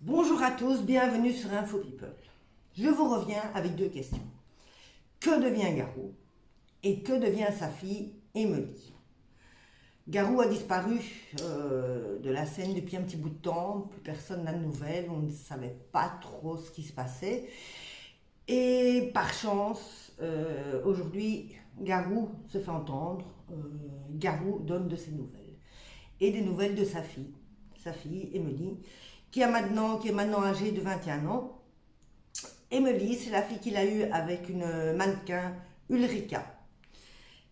Bonjour à tous, bienvenue sur Info People. Je vous reviens avec deux questions. Que devient Garou et que devient sa fille Émilie? Garou a disparu de la scène depuis un petit bout de temps, plus personne n'a de nouvelles, on ne savait pas trop ce qui se passait. Et par chance, aujourd'hui, Garou se fait entendre, Garou donne de ses nouvelles. Et des nouvelles de sa fille Émilie, qui est maintenant âgée de 21 ans. Émilie, c'est la fille qu'il a eue avec une mannequin, Ulrika.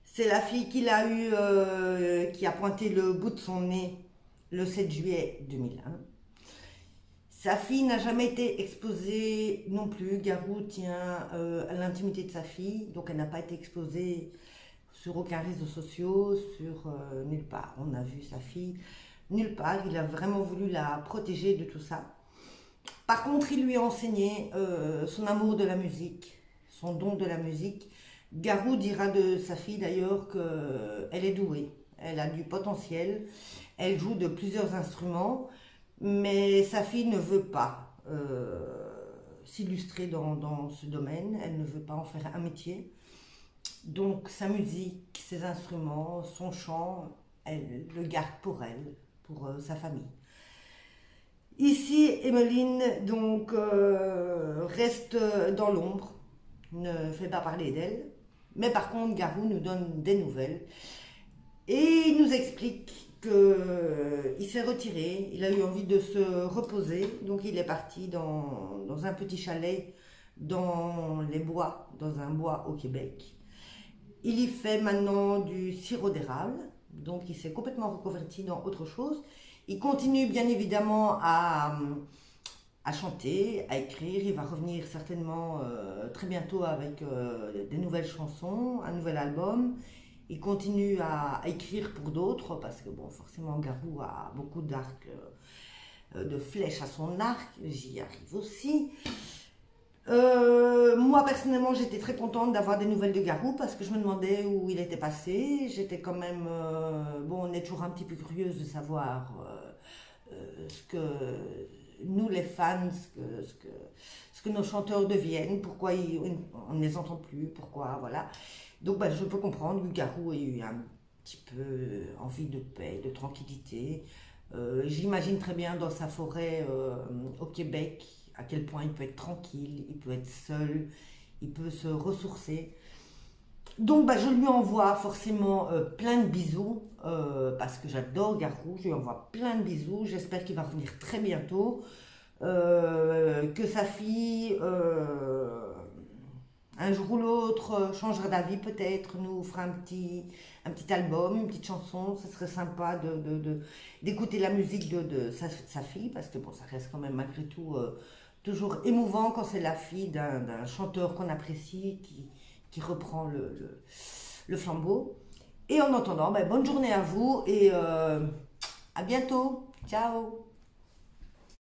C'est la fille qu'il a eue, qui a pointé le bout de son nez le 7 juillet 2001. Sa fille n'a jamais été exposée non plus. Garou tient à l'intimité de sa fille, donc elle n'a pas été exposée sur aucun réseau social, sur nulle part. On a vu sa fille nulle part. Il a vraiment voulu la protéger de tout ça. Par contre, il lui a enseigné son amour de la musique, son don de la musique. Garou dira de sa fille d'ailleurs qu'elle est douée, elle a du potentiel, elle joue de plusieurs instruments, mais sa fille ne veut pas s'illustrer dans ce domaine, elle ne veut pas en faire un métier. Donc sa musique, ses instruments, son chant, elle le garde pour elle, pour sa famille. Ici, Emmeline donc reste dans l'ombre, ne fait pas parler d'elle, mais par contre Garou nous donne des nouvelles et il nous explique qu'il s'est retiré, il a eu envie de se reposer, donc il est parti dans un petit chalet dans les bois, dans un bois au Québec. Il y fait maintenant du sirop d'érable, donc il s'est complètement reconverti dans autre chose. Il continue bien évidemment à chanter, à écrire. Il va revenir certainement très bientôt avec des nouvelles chansons, un nouvel album. Il continue à écrire pour d'autres parce que bon, forcément Garou a beaucoup d'arcs, de flèches à son arc. J'y arrive aussi. Moi personnellement j'étais très contente d'avoir des nouvelles de Garou parce que je me demandais où il était passé. J'étais quand même, bon, on est toujours un petit peu curieuse de savoir ce que nous les fans, ce que nos chanteurs deviennent, pourquoi on ne les entend plus, pourquoi, voilà. Donc ben, je peux comprendre que Garou ait eu un petit peu envie de paix, de tranquillité. J'imagine très bien dans sa forêt au Québec à quel point il peut être tranquille, il peut être seul, il peut se ressourcer. Donc bah, je lui envoie forcément plein de bisous, parce que j'adore Garou, je lui envoie plein de bisous, j'espère qu'il va revenir très bientôt, que sa fille, un jour ou l'autre, changera d'avis peut-être, nous fera un petit album, une petite chanson, ce serait sympa d'écouter la musique de sa fille, parce que bon, ça reste quand même malgré tout toujours émouvant quand c'est la fille d'un chanteur qu'on apprécie, qui reprend le flambeau. Et en attendant, ben, bonne journée à vous et à bientôt. Ciao!